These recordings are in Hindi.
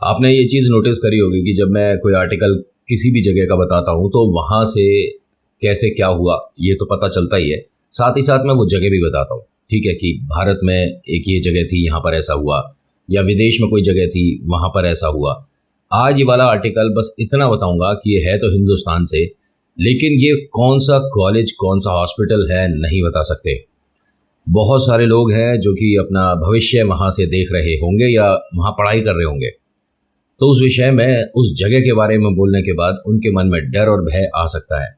आपने ये चीज़ नोटिस करी होगी कि जब मैं कोई आर्टिकल किसी भी जगह का बताता हूँ तो वहाँ से कैसे क्या हुआ ये तो पता चलता ही है, साथ ही साथ मैं वो जगह भी बताता हूँ। ठीक है कि भारत में एक ये जगह थी, यहाँ पर ऐसा हुआ, या विदेश में कोई जगह थी, वहाँ पर ऐसा हुआ। आज ये वाला आर्टिकल बस इतना बताऊँगा कि ये है तो हिंदुस्तान से, लेकिन ये कौन सा कॉलेज कौन सा हॉस्पिटल है नहीं बता सकते। बहुत सारे लोग हैं जो कि अपना भविष्य वहाँ से देख रहे होंगे या वहाँ पढ़ाई कर रहे होंगे, तो उस विषय में उस जगह के बारे में बोलने के बाद उनके मन में डर और भय आ सकता है।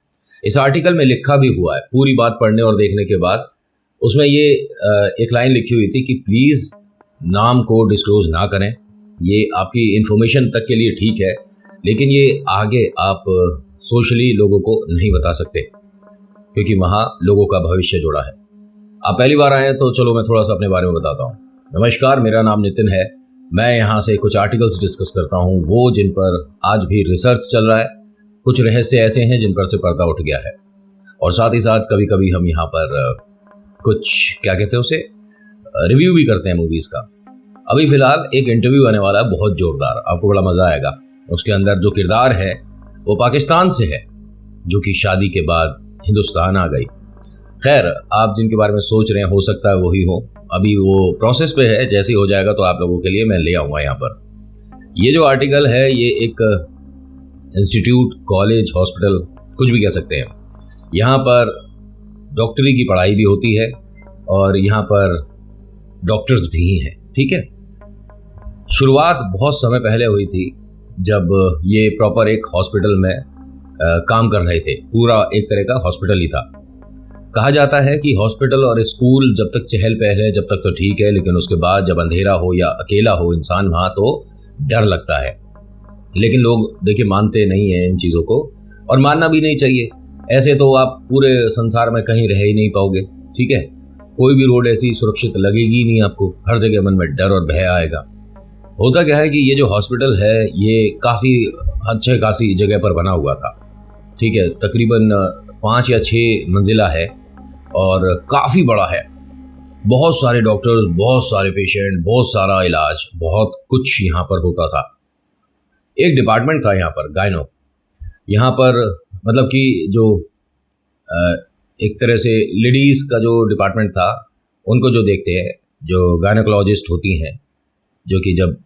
इस आर्टिकल में लिखा भी हुआ है, पूरी बात पढ़ने और देखने के बाद उसमें ये एक लाइन लिखी हुई थी कि प्लीज़ नाम को डिस्क्लोज ना करें, ये आपकी इन्फॉर्मेशन तक के लिए ठीक है, लेकिन ये आगे आप सोशली लोगों को नहीं बता सकते क्योंकि वहाँ लोगों का भविष्य जुड़ा है। आप पहली बार आए हैं तो चलो मैं थोड़ा सा अपने बारे में बताता हूँ। नमस्कार, मेरा नाम नितिन है। मैं यहाँ से कुछ आर्टिकल्स डिस्कस करता हूँ, वो जिन पर आज भी रिसर्च चल रहा है, कुछ रहस्य ऐसे हैं जिन पर से पर्दा उठ गया है, और साथ ही साथ कभी कभी हम यहाँ पर कुछ क्या कहते हैं उसे रिव्यू भी करते हैं मूवीज़ का। अभी फ़िलहाल एक इंटरव्यू आने वाला है बहुत ज़ोरदार, आपको बड़ा मज़ा आएगा। उसके अंदर जो किरदार है वो पाकिस्तान से है जो कि शादी के बाद हिंदुस्तान आ गई। खैर, आप जिनके बारे में सोच रहे हैं हो सकता है वही हो, अभी वो प्रोसेस पे है, जैसे ही हो जाएगा तो आप लोगों के लिए मैं ले आऊँगा यहाँ पर। ये जो आर्टिकल है ये एक इंस्टीट्यूट, कॉलेज, हॉस्पिटल, कुछ भी कह सकते हैं। यहाँ पर डॉक्टरी की पढ़ाई भी होती है और यहाँ पर डॉक्टर्स भी हैं। ठीक है, शुरुआत बहुत समय पहले हुई थी जब ये प्रॉपर एक हॉस्पिटल में काम कर रहे थे, पूरा एक तरह का हॉस्पिटल ही था। कहा जाता है कि हॉस्पिटल और स्कूल जब तक चहल पहल है जब तक तो ठीक है, लेकिन उसके बाद जब अंधेरा हो या अकेला हो इंसान वहाँ तो डर लगता है। लेकिन लोग देखिए मानते नहीं हैं इन चीज़ों को, और मानना भी नहीं चाहिए। ऐसे तो आप पूरे संसार में कहीं रह ही नहीं पाओगे। ठीक है, कोई भी रोड ऐसी सुरक्षित लगेगी नहीं आपको, हर जगह मन में डर और भय आएगा। होता क्या है कि ये जो हॉस्पिटल है ये काफ़ी अच्छे खासी जगह पर बना हुआ था। ठीक है, तकरीबन 5 या 6 मंजिला है और काफ़ी बड़ा है। बहुत सारे डॉक्टर्स, बहुत सारे पेशेंट, बहुत सारा इलाज, बहुत कुछ यहाँ पर होता था। एक डिपार्टमेंट था यहाँ पर गायनो, यहाँ पर मतलब कि जो एक तरह से लेडीज़ का जो डिपार्टमेंट था, उनको जो देखते हैं, जो गायनोकोलॉजिस्ट होती हैं, जो कि जब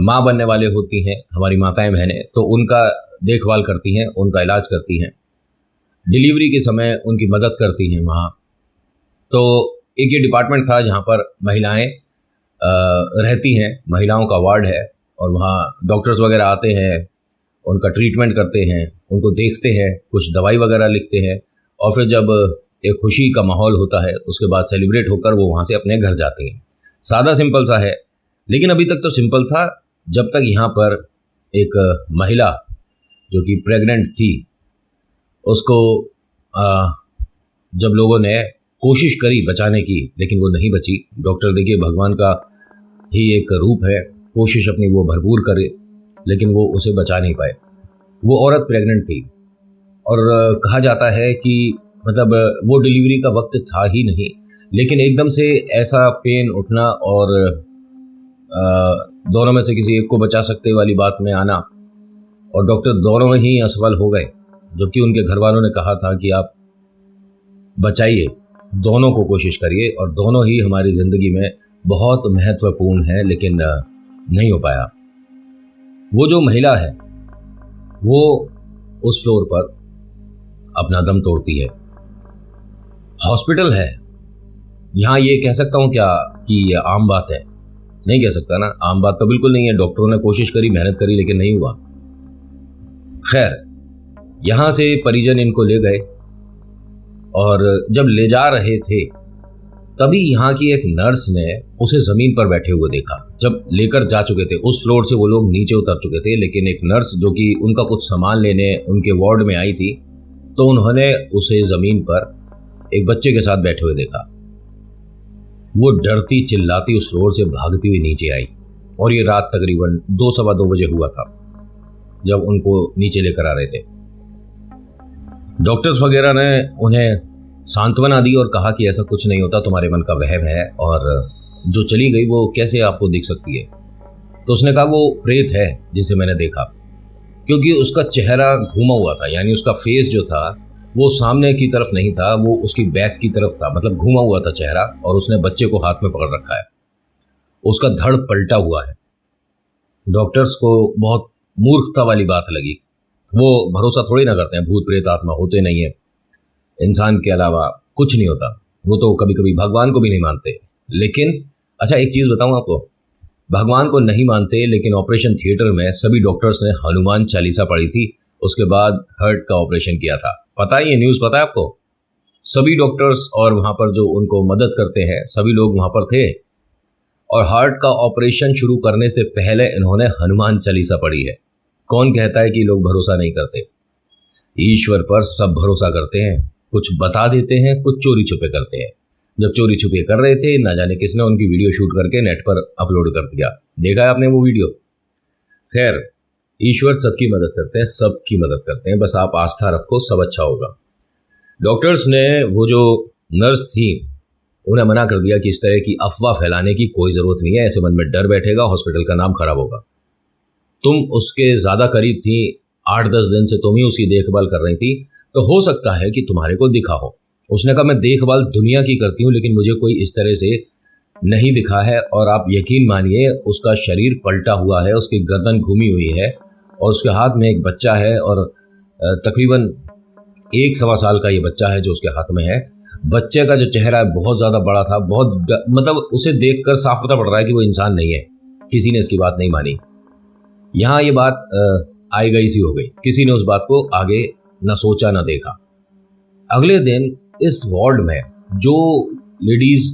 माँ बनने वाले होती हैं हमारी माताएं बहनें, तो उनका देखभाल करती हैं, उनका इलाज करती हैं, डिलीवरी के समय उनकी मदद करती हैं वहाँ। तो एक ये डिपार्टमेंट था जहाँ पर महिलाएं रहती हैं, महिलाओं का वार्ड है, और वहाँ डॉक्टर्स वगैरह आते हैं, उनका ट्रीटमेंट करते हैं, उनको देखते हैं, कुछ दवाई वगैरह लिखते हैं, और फिर जब एक खुशी का माहौल होता है उसके बाद सेलिब्रेट होकर वो वहाँ से अपने घर जाती हैं। सादा सिंपल सा है, लेकिन अभी तक तो सिंपल था जब तक यहाँ पर एक महिला जो कि प्रेग्नेंट थी, उसको जब लोगों ने कोशिश करी बचाने की, लेकिन वो नहीं बची। डॉक्टर देखिए भगवान का ही एक रूप है, कोशिश अपनी वो भरपूर करे, लेकिन वो उसे बचा नहीं पाए। वो औरत प्रेग्नेंट थी और कहा जाता है कि मतलब वो डिलीवरी का वक्त था ही नहीं, लेकिन एकदम से ऐसा पेन उठना और दोनों में से किसी एक को बचा सकते वाली बात में आना, और डॉक्टर दोनों में ही असफल हो गए, जबकि उनके घर वालों ने कहा था कि आप बचाइए, दोनों को कोशिश करिए, और दोनों ही हमारी ज़िंदगी में बहुत महत्वपूर्ण है, लेकिन नहीं हो पाया। वो जो महिला है वो उस फ्लोर पर अपना दम तोड़ती है। हॉस्पिटल है यहाँ, ये कह सकता हूँ क्या कि ये आम बात है? नहीं कह सकता ना, आम बात तो बिल्कुल नहीं है। डॉक्टरों ने कोशिश करी, मेहनत करी, लेकिन नहीं हुआ। खैर, यहाँ से परिजन इनको ले गए, और जब ले जा रहे थे तभी यहाँ की एक नर्स ने उसे ज़मीन पर बैठे हुए देखा। जब लेकर जा चुके थे उस फ्लोर से, वो लोग नीचे उतर चुके थे, लेकिन एक नर्स जो कि उनका कुछ सामान लेने उनके वार्ड में आई थी, तो उन्होंने उसे ज़मीन पर एक बच्चे के साथ बैठे हुए देखा। वो डरती चिल्लाती उस फ्लोर से भागती हुई नीचे आई, और ये रात तकरीबन 2 सवा 2 बजे हुआ था जब उनको नीचे लेकर आ रहे थे। डॉक्टर्स वगैरह ने उन्हें सांत्वना दी और कहा कि ऐसा कुछ नहीं होता, तुम्हारे मन का वहम है, और जो चली गई वो कैसे आपको दिख सकती है? तो उसने कहा वो प्रेत है जिसे मैंने देखा, क्योंकि उसका चेहरा घूमा हुआ था, यानी उसका फेस जो था वो सामने की तरफ नहीं था, वो उसकी बैक की तरफ था, मतलब घूमा हुआ था चेहरा, और उसने बच्चे को हाथ में पकड़ रखा है। उसका धड़ पलटा हुआ है। डॉक्टर्स को बहुत मूर्खता वाली बात लगी। वो भरोसा थोड़ी ना करते हैं, भूत प्रेत आत्मा होते नहीं है, इंसान के अलावा कुछ नहीं होता। वो तो कभी कभी भगवान को भी नहीं मानते। लेकिन अच्छा, एक चीज़ बताऊं आपको, भगवान को नहीं मानते लेकिन ऑपरेशन थिएटर में सभी डॉक्टर्स ने हनुमान चालीसा पढ़ी थी, उसके बाद हार्ट का ऑपरेशन किया था। पता है, ये न्यूज़ पता है आपको? सभी डॉक्टर्स और वहाँ पर जो उनको मदद करते हैं सभी लोग वहाँ पर थे, और हार्ट का ऑपरेशन शुरू करने से पहले इन्होंने हनुमान चालीसा पढ़ी है। कौन कहता है कि लोग भरोसा नहीं करते? ईश्वर पर सब भरोसा करते हैं, कुछ बता देते हैं, कुछ चोरी छुपे करते हैं। जब चोरी छुपे कर रहे थे, ना जाने किसने उनकी वीडियो शूट करके नेट पर अपलोड कर दिया। देखा है आपने वो वीडियो? खैर, ईश्वर सबकी मदद करते हैं, सबकी मदद करते हैं, बस आप आस्था रखो, सब अच्छा होगा। डॉक्टर्स ने, वो जो नर्स थी, उन्हें मना कर दिया कि इस तरह की अफवाह फैलाने की कोई ज़रूरत नहीं है, ऐसे मन में डर बैठेगा, हॉस्पिटल का नाम खराब होगा। तुम उसके ज़्यादा करीब थी, 8-10 दिन से तुम ही उसकी देखभाल कर रही थी, तो हो सकता है कि तुम्हारे को दिखा हो। उसने कहा मैं देखभाल दुनिया की करती हूँ, लेकिन मुझे कोई इस तरह से नहीं दिखा है। और आप यकीन मानिए, उसका शरीर पलटा हुआ है, उसकी गर्दन घूमी हुई है, और उसके हाथ में एक बच्चा है, और तकरीबन 1-1.25 साल का ये बच्चा है जो उसके हाथ में है। बच्चे का जो चेहरा है बहुत ज़्यादा बड़ा था, बहुत मतलब उसे देखकर साफ पता पड़ रहा है कि वो इंसान नहीं है। किसी ने इसकी बात नहीं मानी। यहाँ ये बात आई गई सी हो गई, किसी ने उस बात को आगे ना सोचा ना देखा। अगले दिन इस वार्ड में जो लेडीज़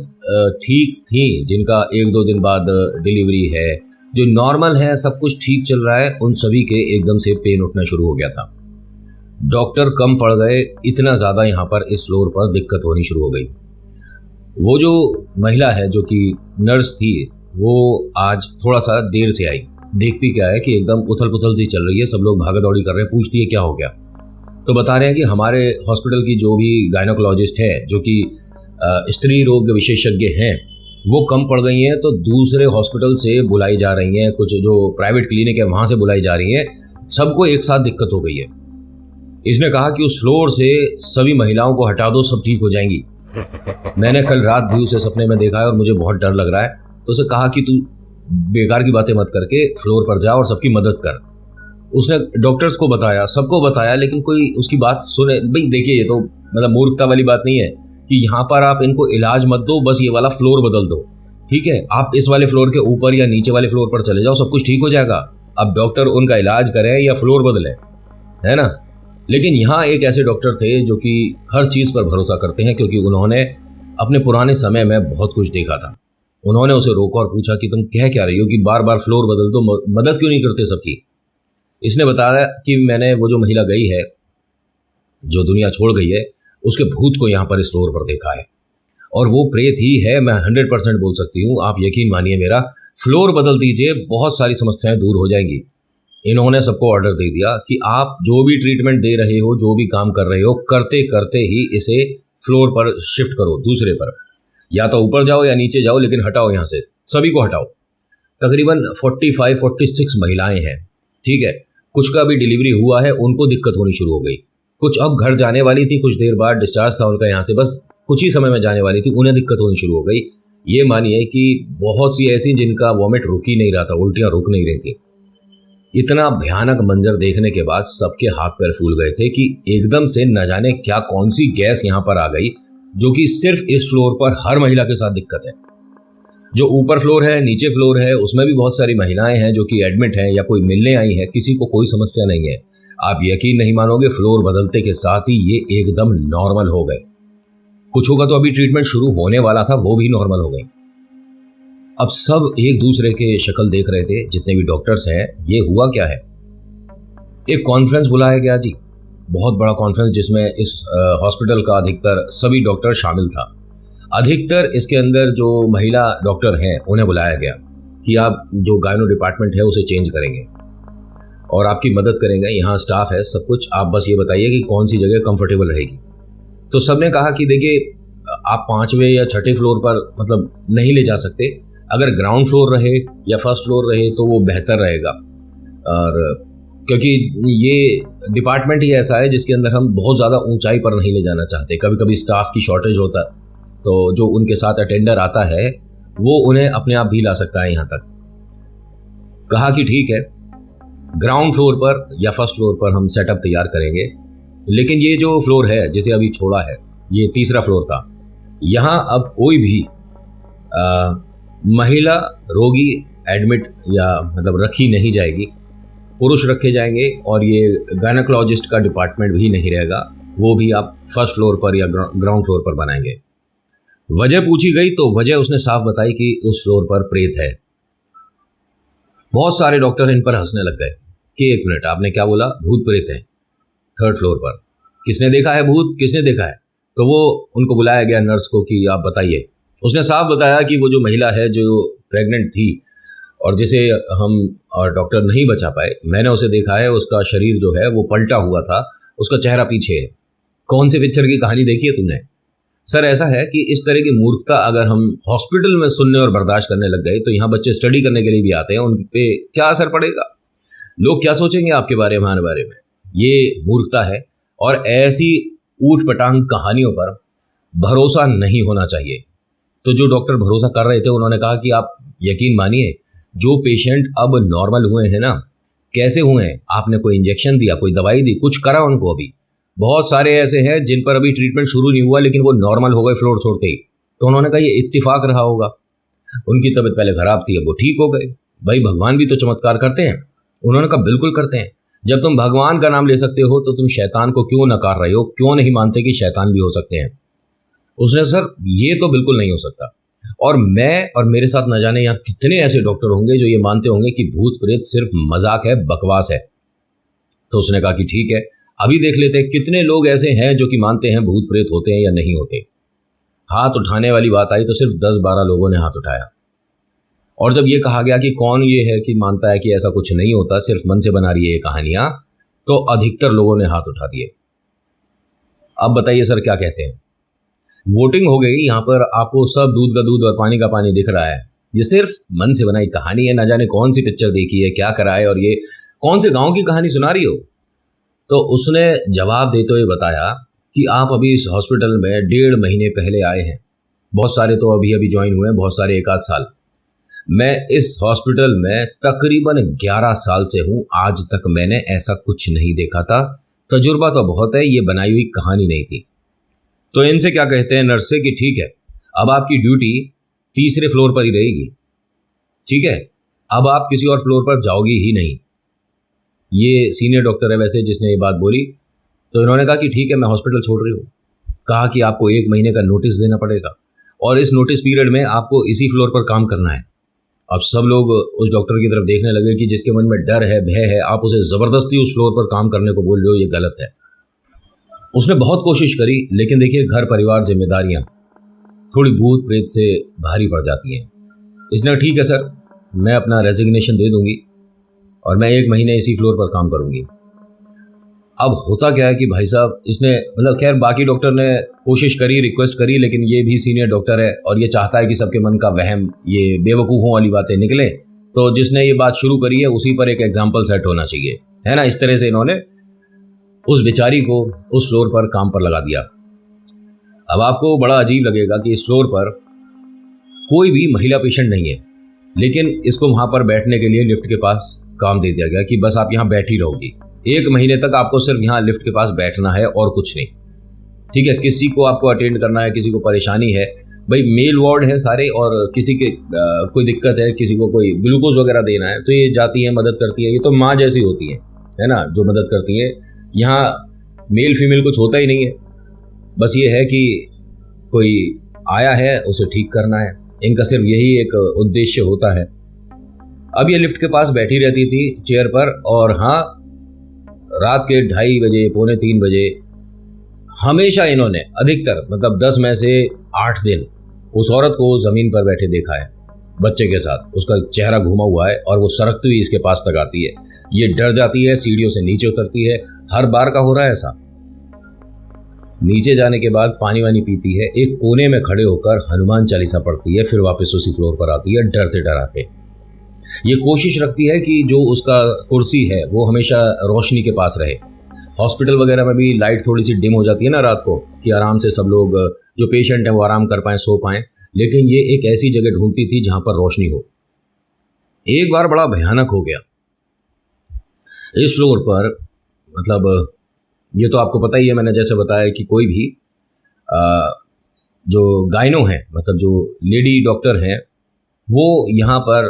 ठीक थी, जिनका 1-2 दिन बाद डिलीवरी है, जो नॉर्मल है, सब कुछ ठीक चल रहा है, उन सभी के एकदम से पेन उठना शुरू हो गया था। डॉक्टर कम पड़ गए, इतना ज़्यादा यहाँ पर इस फ्लोर पर दिक्कत होनी शुरू हो गई। वो जो महिला है जो कि नर्स थी, वो आज थोड़ा सा देर से आई। देखती क्या है कि एकदम उथल पुथल सी चल रही है, सब लोग भागा दौड़ी कर रहे हैं। पूछती है क्या हो गया, तो बता रहे हैं कि हमारे हॉस्पिटल की जो भी गायनोकोलॉजिस्ट है, जो कि स्त्री रोग विशेषज्ञ हैं, वो कम पड़ गई हैं, तो दूसरे हॉस्पिटल से बुलाई जा रही हैं, कुछ जो प्राइवेट क्लिनिक है वहाँ से बुलाई जा रही हैं, सबको एक साथ दिक्कत हो गई है। इसने कहा कि उस फ्लोर से सभी महिलाओं को हटा दो, सब ठीक हो जाएंगी। मैंने कल रात भी उसे सपने में देखा है और मुझे बहुत डर लग रहा है। तो उसे कहा कि तू बेकार की बातें मत करके फ्लोर पर जा और सबकी मदद कर। उसने डॉक्टर्स को बताया, सबको बताया, लेकिन कोई उसकी बात सुने? भाई देखिए, ये तो मतलब मूर्खता वाली बात नहीं है कि यहाँ पर आप इनको इलाज मत दो, बस ये वाला फ्लोर बदल दो, ठीक है? आप इस वाले फ्लोर के ऊपर या नीचे वाले फ्लोर पर चले जाओ, सब कुछ ठीक हो जाएगा। अब डॉक्टर उनका इलाज करें या फ्लोर बदलें, है ना? लेकिन यहाँ एक ऐसे डॉक्टर थे जो कि हर चीज़ पर भरोसा करते हैं, क्योंकि उन्होंने अपने पुराने समय में बहुत कुछ देखा था। उन्होंने उसे रोका और पूछा कि तुम कह क्या रही हो कि बार बार फ्लोर बदल दो, मदद क्यों नहीं करते सबकी? इसने बताया कि मैंने वो जो महिला गई है, जो दुनिया छोड़ गई है, उसके भूत को यहाँ पर इस फ्लोर पर देखा है, और वो प्रेत ही है। मैं 100% बोल सकती हूँ, आप यकीन मानिए मेरा। फ्लोर बदल दीजिए, बहुत सारी समस्याएं दूर हो जाएंगी। इन्होंने सबको ऑर्डर दे दिया कि आप जो भी ट्रीटमेंट दे रहे हो, जो भी काम कर रहे हो, करते करते ही इसे फ्लोर पर शिफ्ट करो, दूसरे पर, या तो ऊपर जाओ या नीचे जाओ, लेकिन हटाओ यहाँ से, सभी को हटाओ। तकरीबन 45-46 महिलाएं हैं, ठीक है? कुछ का भी डिलीवरी हुआ है, उनको दिक्कत होनी शुरू हो गई। कुछ अब घर जाने वाली थी, कुछ देर बाद डिस्चार्ज था उनका यहाँ से, बस कुछ ही समय में जाने वाली थी, उन्हें दिक्कत होनी शुरू हो गई। ये मानिए कि बहुत सी ऐसी जिनका वॉमिट रुक ही नहीं रहा था, उल्टियाँ रुक नहीं रही थी। इतना भयानक मंजर देखने के बाद सबके हाथ पैर फूल गए थे कि एकदम से न जाने क्या कौन सी गैस यहाँ पर आ गई, जो कि सिर्फ इस फ्लोर पर हर महिला के साथ दिक्कत है। जो ऊपर फ्लोर है, नीचे फ्लोर है, उसमें भी बहुत सारी महिलाएं हैं जो कि एडमिट हैं या कोई मिलने आई हैं, किसी को कोई समस्या नहीं है। आप यकीन नहीं मानोगे, फ्लोर बदलते के साथ ही ये एकदम नॉर्मल हो गए। कुछ होगा तो अभी ट्रीटमेंट शुरू होने वाला था, वो भी नॉर्मल हो गई। अब सब एक दूसरे के शक्ल देख रहे थे, जितने भी डॉक्टर्स हैं। ये हुआ क्या है, एक कॉन्फ्रेंस बुलाया गया जी, बहुत बड़ा कॉन्फ्रेंस, जिसमें इस हॉस्पिटल का अधिकतर सभी डॉक्टर शामिल था। अधिकतर इसके अंदर जो महिला डॉक्टर हैं उन्हें बुलाया गया कि आप जो गायनो डिपार्टमेंट है उसे चेंज करेंगे और आपकी मदद करेंगे, यहाँ स्टाफ है, सब कुछ, आप बस ये बताइए कि कौन सी जगह कंफर्टेबल रहेगी। तो सबने कहा कि देखिए, आप 5वें या 6ठे फ्लोर पर मतलब नहीं ले जा सकते। अगर ग्राउंड फ्लोर रहे या फर्स्ट फ्लोर रहे तो वो बेहतर रहेगा। और क्योंकि ये डिपार्टमेंट ही ऐसा है जिसके अंदर हम बहुत ज़्यादा ऊंचाई पर नहीं ले जाना चाहते। कभी कभी स्टाफ की शॉर्टेज होता है तो जो उनके साथ अटेंडर आता है वो उन्हें अपने आप भी ला सकता है यहाँ तक। कहा कि ठीक है, ग्राउंड फ्लोर पर या फर्स्ट फ्लोर पर हम सेटअप तैयार करेंगे, लेकिन ये जो फ्लोर है जिसे अभी छोड़ा है, ये तीसरा फ्लोर था, यहाँ अब कोई भी महिला रोगी एडमिट या मतलब रखी नहीं जाएगी, पुरुष रखे जाएंगे। और ये गायनेकोलॉजिस्ट का डिपार्टमेंट भी नहीं रहेगा, वो भी आप फर्स्ट फ्लोर पर या ग्राउंड फ्लोर पर बनाएंगे। वजह पूछी गई तो वजह उसने साफ बताई कि उस फ्लोर पर प्रेत है। बहुत सारे डॉक्टर इन पर हंसने लग गए कि 1 मिनट, आपने क्या बोला? भूत प्रेत है 3rd फ्लोर पर। किसने देखा है भूत, किसने देखा है? तो वो उनको बुलाया गया नर्स को कि आप बताइए। उसने साफ बताया कि वो जो महिला है जो प्रेग्नेंट थी और जिसे हम और डॉक्टर नहीं बचा पाए, मैंने उसे देखा है, उसका शरीर जो है वो पलटा हुआ था, उसका चेहरा पीछे है। कौन से पिक्चर की कहानी देखी है तुमने? सर ऐसा है कि इस तरह की मूर्खता अगर हम हॉस्पिटल में सुनने और बर्दाश्त करने लग गए तो यहाँ बच्चे स्टडी करने के लिए भी आते हैं, उन पे क्या असर पड़ेगा? लोग क्या सोचेंगे आपके बारे में, हमारे बारे में? ये मूर्खता है और ऐसी ऊट पटांग कहानियों पर भरोसा नहीं होना चाहिए। तो जो डॉक्टर भरोसा कर रहे थे उन्होंने कहा कि आप यकीन मानिए, जो पेशेंट अब नॉर्मल हुए हैं ना, कैसे हुए हैं? आपने कोई इंजेक्शन दिया, कोई दवाई दी, कुछ करा उनको? अभी बहुत सारे ऐसे हैं जिन पर अभी ट्रीटमेंट शुरू नहीं हुआ लेकिन वो नॉर्मल हो गए फ्लोर छोड़ते ही। तो उन्होंने कहा ये इत्तिफाक रहा होगा, उनकी तबीयत पहले खराब थी, अब वो ठीक हो गए। भाई भगवान भी तो चमत्कार करते हैं। उन्होंने कहा बिल्कुल करते हैं। जब तुम भगवान का नाम ले सकते हो तो तुम शैतान को क्यों नकार रहे हो? क्यों नहीं मानते कि शैतान भी हो सकते हैं? उसने सर ये तो बिल्कुल नहीं हो सकता। और मैं और मेरे साथ न जाने यहाँ कितने ऐसे डॉक्टर होंगे जो ये मानते होंगे कि भूत प्रेत सिर्फ मजाक है, बकवास है। तो उसने कहा कि ठीक है, अभी देख लेते हैं कितने लोग ऐसे हैं जो कि मानते हैं भूत प्रेत होते हैं या नहीं होते। हाथ उठाने वाली बात आई तो सिर्फ 10-12 लोगों ने हाथ उठाया। और जब ये कहा गया कि कौन ये है कि मानता है कि ऐसा कुछ नहीं होता, सिर्फ मन से बना रही है ये कहानियां, तो अधिकतर लोगों ने हाथ उठा दिए। अब बताइए सर क्या कहते हैं? वोटिंग हो गई, यहाँ पर आपको सब दूध का दूध और पानी का पानी दिख रहा है। ये सिर्फ मन से बनाई कहानी है, ना जाने कौन सी पिक्चर देखी है, क्या करा है और ये कौन से गांव की कहानी सुना रही हो। तो उसने जवाब देते हुए बताया कि आप अभी इस हॉस्पिटल में 1.5 महीने पहले आए हैं, बहुत सारे तो अभी अभी ज्वाइन हुए हैं, बहुत सारे 1 आध साल। मैं इस हॉस्पिटल में तकरीबन 11 साल से हूँ, आज तक मैंने ऐसा कुछ नहीं देखा था। तजुर्बा तो बहुत है, ये बनाई हुई कहानी नहीं थी। तो इनसे क्या कहते हैं नर्स से कि ठीक है, अब आपकी ड्यूटी 3रे फ्लोर पर ही रहेगी, ठीक है, अब आप किसी और फ्लोर पर जाओगी ही नहीं। ये सीनियर डॉक्टर है वैसे जिसने ये बात बोली। तो इन्होंने कहा कि ठीक है, मैं हॉस्पिटल छोड़ रही हूँ। कहा कि आपको 1 महीने का नोटिस देना पड़ेगा और इस नोटिस पीरियड में आपको इसी फ्लोर पर काम करना है। अब सब लोग उस डॉक्टर की तरफ देखने लगे कि जिसके मन में डर है, भय है, आप उसे ज़बरदस्ती उस फ्लोर पर काम करने को बोल रहे हो, ये गलत है। उसने बहुत कोशिश करी, लेकिन देखिए घर परिवार जिम्मेदारियां थोड़ी भूत प्रेत से भारी पड़ जाती हैं। इसने ठीक है सर, मैं अपना रेजिग्नेशन दे दूंगी और मैं 1 महीने इसी फ्लोर पर काम करूंगी। अब होता क्या है कि भाई साहब इसने मतलब खैर बाकी डॉक्टर ने कोशिश करी, रिक्वेस्ट करी, लेकिन ये भी सीनियर डॉक्टर है और ये चाहता है कि सबके मन का वहम, ये बेवकूफ़ों वाली बातें निकले। तो जिसने ये बात शुरू करी है उसी पर एक एग्जाम्पल सेट होना चाहिए, है ना। इस तरह से इन्होंने उस बेचारी को उस फ्लोर पर काम पर लगा दिया। अब आपको बड़ा अजीब लगेगा कि इस फ्लोर पर कोई भी महिला पेशेंट नहीं है, लेकिन इसको वहाँ पर बैठने के लिए लिफ्ट के पास काम दे दिया गया कि बस आप यहाँ बैठी रहोगी 1 महीने तक, आपको सिर्फ यहाँ लिफ्ट के पास बैठना है और कुछ नहीं, ठीक है। किसी को आपको अटेंड करना है, किसी को परेशानी है, भाई मेल वार्ड है सारे, और किसी के कोई दिक्कत है, किसी को कोई ग्लूकोज वगैरह देना है तो ये जाती है, मदद करती है। ये तो माँ जैसी होती है ना, जो मदद करती है। यहाँ मेल फीमेल कुछ होता ही नहीं है, बस ये है कि कोई आया है उसे ठीक करना है, इनका सिर्फ यही एक उद्देश्य होता है। अब ये लिफ्ट के पास बैठी रहती थी चेयर पर, और हाँ रात के 2:30 बजे, 2:45 बजे हमेशा इन्होंने अधिकतर मतलब 10 में से 8 दिन उस औरत को ज़मीन पर बैठे देखा है बच्चे के साथ। उसका चेहरा घुमा हुआ है और वो सरकती हुई इसके पास तक आती है। ये डर जाती है, सीढ़ियों से नीचे उतरती है, हर बार का हो रहा है ऐसा। नीचे जाने के बाद पानी वानी पीती है, एक कोने में खड़े होकर हनुमान चालीसा पढ़ती है, फिर वापस उसी फ्लोर पर आती है डरते डराते। ये कोशिश रखती है कि जो उसका कुर्सी है वो हमेशा रोशनी के पास रहे। हॉस्पिटल वगैरह में भी लाइट थोड़ी सी डिम हो जाती है ना रात को, कि आराम से सब लोग जो पेशेंट हैं वो आराम कर पाएँ, सो पाएँ, लेकिन ये एक ऐसी जगह ढूंढती थी जहाँ पर रोशनी हो। एक बार बड़ा भयानक हो गया। इस फ्लोर पर, मतलब ये तो आपको पता ही है, मैंने जैसे बताया कि कोई भी जो गायनो है, मतलब जो लेडी डॉक्टर हैं, वो यहाँ पर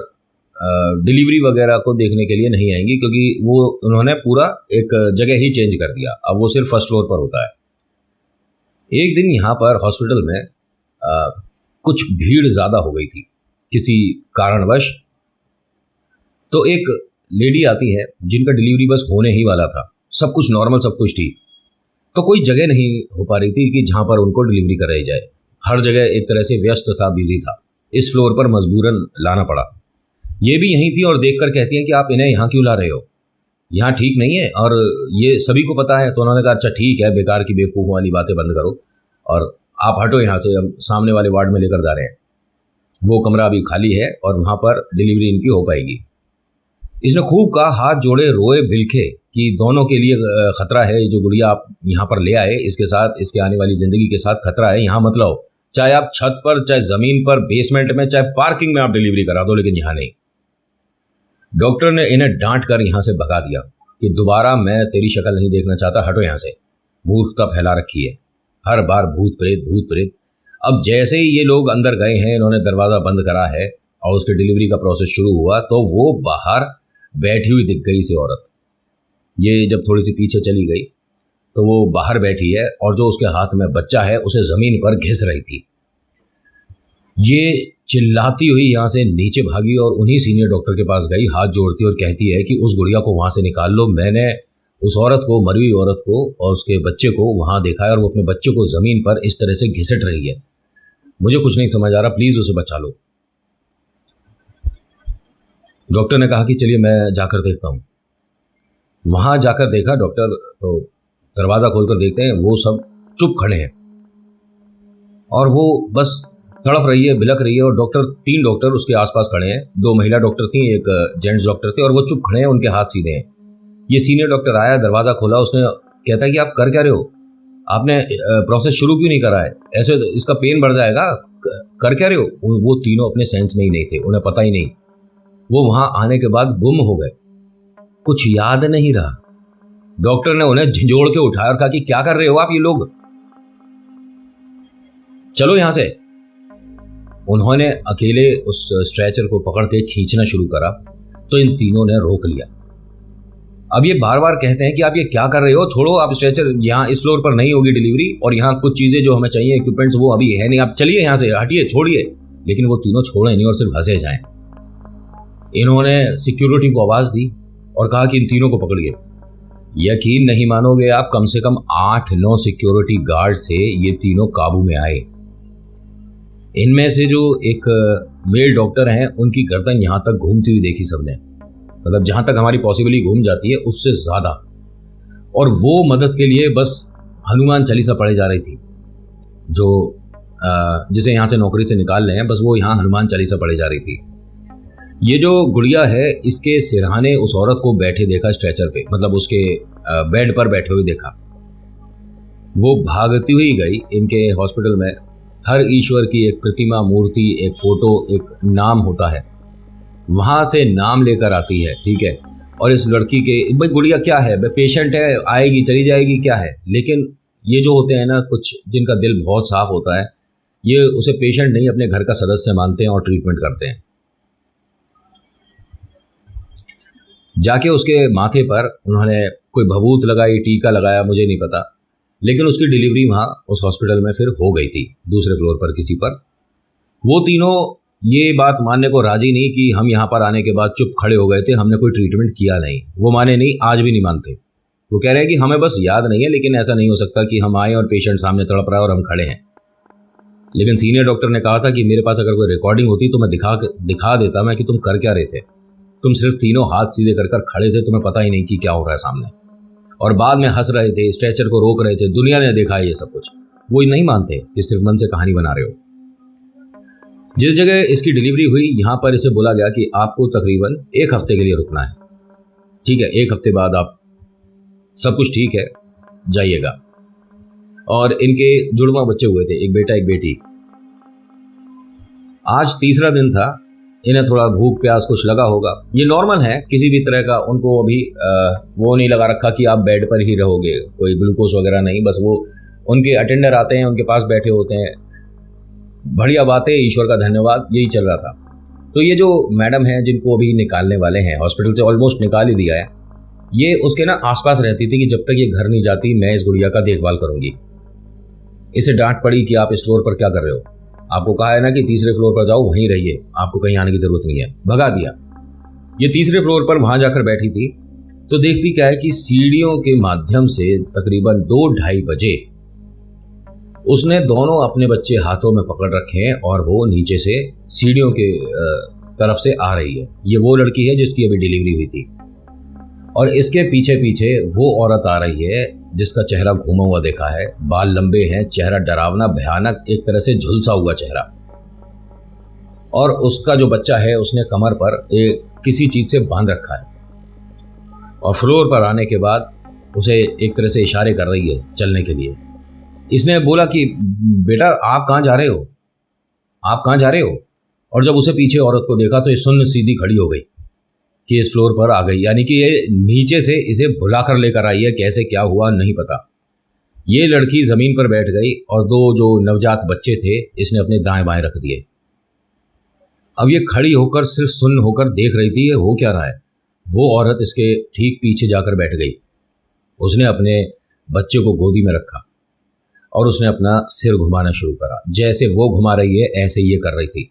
डिलीवरी वगैरह को देखने के लिए नहीं आएंगी, क्योंकि वो उन्होंने पूरा एक जगह ही चेंज कर दिया। अब वो सिर्फ फर्स्ट फ्लोर पर होता है। एक दिन यहाँ पर हॉस्पिटल में कुछ भीड़ ज़्यादा हो गई थी किसी कारणवश। तो एक लेडी आती है जिनका डिलीवरी बस होने ही वाला था, सब कुछ नॉर्मल, सब कुछ ठीक, तो कोई जगह नहीं हो पा रही थी कि जहाँ पर उनको डिलीवरी कराई जाए। हर जगह एक तरह से व्यस्त था, बिजी था। इस फ्लोर पर मजबूरन लाना पड़ा। ये भी यहीं थी और देखकर कहती हैं कि आप इन्हें यहाँ क्यों ला रहे हो, यहाँ ठीक नहीं है, और ये सभी को पता है। तो उन्होंने कहा अच्छा ठीक है, बेकार की बेवकूफ़ वाली बातें बंद करो और आप हटो यहाँ से, हम सामने वाले वार्ड में लेकर जा रहे हैं, वो कमरा अभी खाली है और वहाँ पर डिलीवरी इनकी हो पाएगी। इसने खूब कहा, हाथ जोड़े, रोए बिलखे कि दोनों के लिए खतरा है। जो गुड़िया आप यहाँ पर ले आए, इसके साथ, इसके आने वाली ज़िंदगी के साथ खतरा है, यहाँ मत लाओ। चाहे आप छत पर, चाहे ज़मीन पर, बेसमेंट में, चाहे पार्किंग में आप डिलीवरी करा दो, लेकिन यहाँ नहीं। डॉक्टर ने इन्हें डांट कर यहाँ से भगा दिया कि दोबारा मैं तेरी शक्ल नहीं देखना चाहता, हटो यहाँ से। मूर्खता फैला रखी है, हर बार भूत प्रेत भूत प्रेत। अब जैसे ही ये लोग अंदर गए हैं, इन्होंने दरवाज़ा बंद करा है और उसके डिलीवरी का प्रोसेस शुरू हुआ, तो वो बाहर बैठी हुई दिख गई से औरत। ये जब थोड़ी सी पीछे चली गई तो वो बाहर बैठी है और जो उसके हाथ में बच्चा है उसे ज़मीन पर घिस रही थी। ये चिल्लाती हुई यहाँ से नीचे भागी और उन्हीं सीनियर डॉक्टर के पास गई, हाथ जोड़ती और कहती है कि उस गुड़िया को वहाँ से निकाल लो। मैंने उस औरत को, मरी हुई औरत को और उसके बच्चे को वहाँ देखा है और वो अपने बच्चे को ज़मीन पर इस तरह से घिसट रही है। मुझे कुछ नहीं समझ आ रहा, प्लीज़ उसे बचा लो। डॉक्टर ने कहा कि चलिए मैं जाकर देखता हूँ। वहाँ जाकर देखा डॉक्टर, तो दरवाज़ा खोलकर देखते हैं वो सब चुप खड़े हैं और वो बस तड़प रही है, बिलख रही है। और तीन डॉक्टर उसके आसपास खड़े हैं, 2 महिला डॉक्टर थी, एक जेंट्स डॉक्टर थे, और वो चुप खड़े हैं, उनके हाथ सीधे हैं। ये सीनियर डॉक्टर आया, दरवाज़ा खोला, उसने कहता है कि आप कर क्या रहे हो, आपने प्रोसेस शुरू क्यों नहीं करा है, ऐसे इसका पेन बढ़ जाएगा, कर क्या रहे हो। वो तीनों अपने सेंस में ही नहीं थे, उन्हें पता ही नहीं। वो वहाँ आने के बाद गुम हो गए, कुछ याद नहीं रहा। डॉक्टर ने उन्हें झिंझोड़ के उठाया और कहा कि क्या कर रहे हो आप ये लोग, चलो यहां से। उन्होंने अकेले उस स्ट्रेचर को पकड़ के खींचना शुरू करा तो इन तीनों ने रोक लिया। अब ये बार बार कहते हैं कि आप ये क्या कर रहे हो, छोड़ो आप स्ट्रेचर, यहाँ इस फ्लोर पर नहीं होगी डिलीवरी, और यहाँ कुछ चीज़ें जो हमें चाहिए, इक्विपमेंट्स, वो अभी है नहीं, आप चलिए यहाँ से, हटिए, छोड़िए। लेकिन वो तीनों छोड़े नहीं और सिर्फ हंसे जाएं। इन्होंने सिक्योरिटी को आवाज़ दी और कहा कि इन तीनों को पकड़िए। यकीन नहीं मानोगे आप, कम से कम 8-9 सिक्योरिटी गार्ड से ये तीनों काबू में आए। इनमें से जो एक मेल डॉक्टर हैं, उनकी गर्दन यहाँ तक घूमती हुई देखी सबने, मतलब जहाँ तक हमारी पॉसिबली घूम जाती है उससे ज़्यादा। और वो मदद के लिए बस हनुमान चालीसा पढ़े जा रही थी। जो जिसे यहाँ से नौकरी से निकाल रहे हैं, बस वो यहाँ हनुमान चालीसा पढ़े जा रही थी। ये जो गुड़िया है, इसके सिरहाने उस औरत को बैठे देखा स्ट्रेचर पे, मतलब उसके बेड पर बैठे हुए देखा। वो भागती हुई गई इनके हॉस्पिटल में। हर ईश्वर की एक प्रतिमा, मूर्ति, एक फोटो, एक नाम होता है, वहाँ से नाम लेकर आती है, ठीक है। और इस लड़की के, भाई गुड़िया क्या है, पेशेंट है, आएगी चली जाएगी, क्या है। लेकिन ये जो होते हैं ना, कुछ जिनका दिल बहुत साफ होता है, ये उसे पेशेंट नहीं, अपने घर का सदस्य मानते हैं और ट्रीटमेंट करते हैं। जाके उसके माथे पर उन्होंने कोई भभूत लगाई, टीका लगाया, मुझे नहीं पता, लेकिन उसकी डिलीवरी वहाँ उस हॉस्पिटल में फिर हो गई थी, दूसरे फ्लोर पर किसी पर। वो तीनों ये बात मानने को राजी नहीं कि हम यहाँ पर आने के बाद चुप खड़े हो गए थे, हमने कोई ट्रीटमेंट किया नहीं। वो माने नहीं, आज भी नहीं मानते। वो कह रहे हैं कि हमें बस याद नहीं है, लेकिन ऐसा नहीं हो सकता कि हम आए और पेशेंट सामने तड़प रहा है और हम खड़े हैं। लेकिन सीनियर डॉक्टर ने कहा था कि मेरे पास अगर कोई रिकॉर्डिंग होती तो मैं दिखा देता मैं कि तुम कर क्या रहे थे। तुम सिर्फ तीनों हाथ सीधे कर खड़े थे, तुम्हें पता ही नहीं कि क्या हो रहा है सामने। और बाद में हंस रहे थे, स्ट्रेचर को रोक रहे थे। दुनिया ने देखा है ये सब कुछ। वो नहीं मानते कि सिर्फ मन से कहानी बना रहे हो। जिस जगह इसकी डिलीवरी हुई यहाँ पर इसे बोला गया कि आपको तकरीबन 1 हफ्ते के लिए रुकना है। ठीक है, 1 हफ्ते बाद आप सब कुछ ठीक है जाइएगा। और इनके जुड़वा बच्चे हुए थे, एक बेटा एक बेटी। आज तीसरा दिन था। इन्हें थोड़ा भूख प्यास कुछ लगा होगा। ये नॉर्मल है किसी भी तरह का। उनको अभी वो नहीं लगा रखा कि आप बेड पर ही रहोगे, कोई ग्लूकोज वगैरह नहीं। बस वो उनके अटेंडर आते हैं, उनके पास बैठे होते हैं। बढ़िया बात है, ईश्वर का धन्यवाद, यही चल रहा था। तो ये जो मैडम है जिनको अभी निकालने वाले हैं, हॉस्पिटल से ऑलमोस्ट निकाल ही दिया है, ये उसके ना आसपास रहती थी कि जब तक ये घर नहीं जाती मैं इस गुड़िया का देखभाल करूंगी। इसे डांट पड़ी कि आप इस फ्लोर पर क्या कर रहे हो, आपको कहा है ना कि तीसरे फ्लोर पर जाओ, वहीं रहिए, आपको कहीं आने की जरूरत नहीं है। भगा दिया। ये तीसरे फ्लोर पर वहां जाकर बैठी थी तो देखती क्या है कि सीढ़ियों के माध्यम से तकरीबन 2-2:30 बजे उसने दोनों अपने बच्चे हाथों में पकड़ रखे हैं और वो नीचे से सीढ़ियों के तरफ से आ रही है। ये वो लड़की है जिसकी अभी डिलीवरी हुई थी और इसके पीछे पीछे वो औरत आ रही है जिसका चेहरा घूमा हुआ देखा है, बाल लंबे हैं, चेहरा डरावना भयानक, एक तरह से झुलसा हुआ चेहरा। और उसका जो बच्चा है उसने कमर पर किसी चीज से बांध रखा है और फ्लोर पर आने के बाद उसे एक तरह से इशारे कर रही है चलने के लिए। इसने बोला कि बेटा आप कहाँ जा रहे हो, आप कहाँ जा रहे हो। और जब उसे पीछे औरत को देखा तो ये सुन्न सीधी खड़ी हो गई कि इस फ्लोर पर आ गई। यानी कि ये नीचे से इसे भुला कर लेकर आई है। कैसे क्या हुआ नहीं पता। ये लड़की ज़मीन पर बैठ गई और 2 जो नवजात बच्चे थे इसने अपने दाएं बाएं रख दिए। अब ये खड़ी होकर सिर्फ सुन्न होकर देख रही थी ये हो क्या रहा है। वो औरत इसके ठीक पीछे जाकर बैठ गई। उसने अपने बच्चे को गोदी में रखा और उसने अपना सिर घुमाना शुरू करा। जैसे वो घुमा रही है ऐसे ये कर रही थी।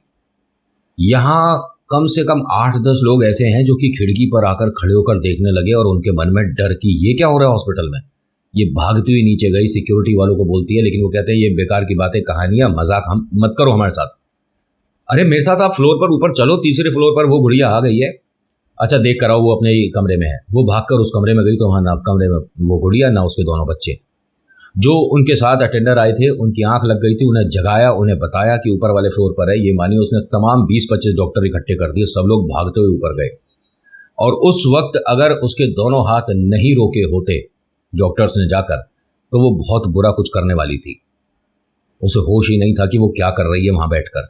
यहाँ कम से कम 8-10 लोग ऐसे हैं जो कि खिड़की पर आकर खड़े होकर देखने लगे और उनके मन में डर कि ये क्या हो रहा है हॉस्पिटल में। ये भागती हुई नीचे गई, सिक्योरिटी वालों को बोलती है, लेकिन वो कहते हैं ये बेकार की बातें, कहानियां, मजाक हम मत करो हमारे साथ। अरे मेरे साथ आप फ्लोर पर ऊपर चलो, तीसरे फ्लोर पर वो गुड़िया आ गई है। अच्छा देख कर आओ, वो अपने कमरे में है। वो भागकर उस कमरे में गई तो वहाँ ना कमरे में वो गुड़िया ना उसके दोनों बच्चे। जो उनके साथ अटेंडर आए थे उनकी आंख लग गई थी। उन्हें जगाया, उन्हें बताया कि ऊपर वाले फ्लोर पर है। ये मानिए उसने तमाम 20-25 डॉक्टर इकट्ठे कर दिए। सब लोग भागते हुए ऊपर गए और उस वक्त अगर उसके दोनों हाथ नहीं रोके होते डॉक्टर्स ने जाकर तो वो बहुत बुरा कुछ करने वाली थी। उसे होश ही नहीं था कि वो क्या कर रही है वहां बैठकर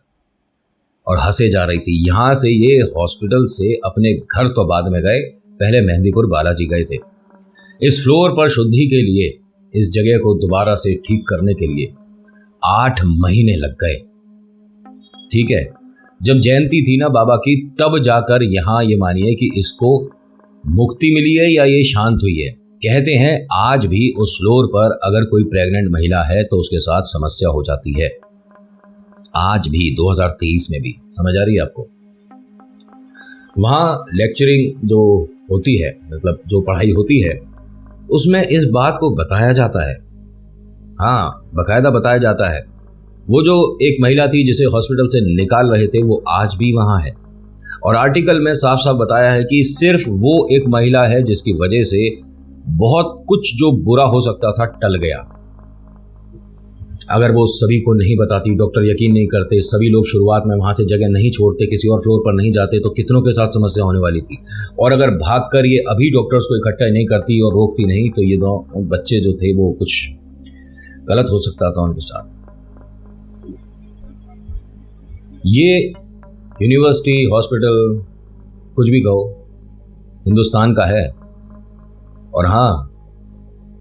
और हंसे जा रही थी। यहां से ये हॉस्पिटल से अपने घर तो बाद में गए, पहले मेहंदीपुर बालाजी गए थे। इस फ्लोर पर शुद्धि के लिए, इस जगह को दोबारा से ठीक करने के लिए 8 महीने लग गए। ठीक है, जब जयंती थी ना बाबा की, तब जाकर यहां ये मानिए कि इसको मुक्ति मिली है या ये शांत हुई है। कहते हैं आज भी उस फ्लोर पर अगर कोई प्रेग्नेंट महिला है तो उसके साथ समस्या हो जाती है। आज भी 2023 में भी, समझ आ रही है आपको। वहां लेक्चरिंग जो होती है, मतलब जो पढ़ाई होती है, उसमें इस बात को बताया जाता है। हाँ, बकायदा बताया जाता है। वो जो एक महिला थी जिसे हॉस्पिटल से निकाल रहे थे वो आज भी वहां है और आर्टिकल में साफ साफ बताया है कि सिर्फ वो एक महिला है जिसकी वजह से बहुत कुछ जो बुरा हो सकता था टल गया। अगर वो सभी को नहीं बताती, डॉक्टर यकीन नहीं करते, सभी लोग शुरुआत में वहां से जगह नहीं छोड़ते, किसी और फ्लोर पर नहीं जाते, तो कितनों के साथ समस्या होने वाली थी। और अगर भागकर ये अभी डॉक्टर्स को इकट्ठा नहीं करती और रोकती नहीं तो ये 2 बच्चे जो थे वो कुछ गलत हो सकता था उनके साथ। ये यूनिवर्सिटी, हॉस्पिटल, कुछ भी कहो, हिंदुस्तान का है। और हाँ,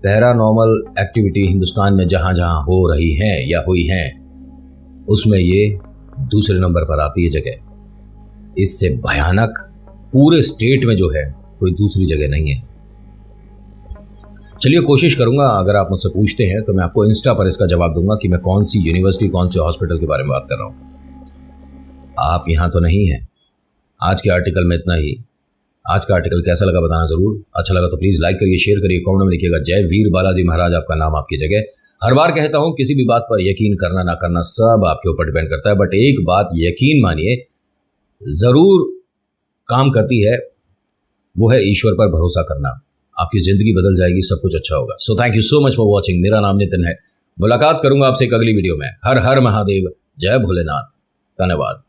पैरानॉर्मल एक्टिविटी हिंदुस्तान में जहां जहां हो रही हैं या हुई हैं उसमें ये दूसरे नंबर पर आती है जगह। इससे भयानक पूरे स्टेट में जो है कोई दूसरी जगह नहीं है। चलिए कोशिश करूंगा, अगर आप मुझसे पूछते हैं तो मैं आपको इंस्टा पर इसका जवाब दूंगा कि मैं कौन सी यूनिवर्सिटी, कौन से हॉस्पिटल के बारे में बात कर रहा हूं। आप यहां तो नहीं हैं। आज के आर्टिकल में इतना ही। आज का आर्टिकल कैसा लगा बताना जरूर। अच्छा लगा तो प्लीज़ लाइक करिए, शेयर करिए, कमेंट में लिखिएगा जय वीर बालाजी महाराज, आपका नाम आपकी जगह। हर बार कहता हूं किसी भी बात पर यकीन करना ना करना सब आपके ऊपर डिपेंड करता है, बट एक बात यकीन मानिए जरूर काम करती है, वो है ईश्वर पर भरोसा करना। आपकी ज़िंदगी बदल जाएगी, सब कुछ अच्छा होगा। So thank you so much for watching. मेरा नाम नितिन है। मुलाकात करूंगा आपसे एक अगली वीडियो में। हर हर महादेव, जय भोलेनाथ, धन्यवाद।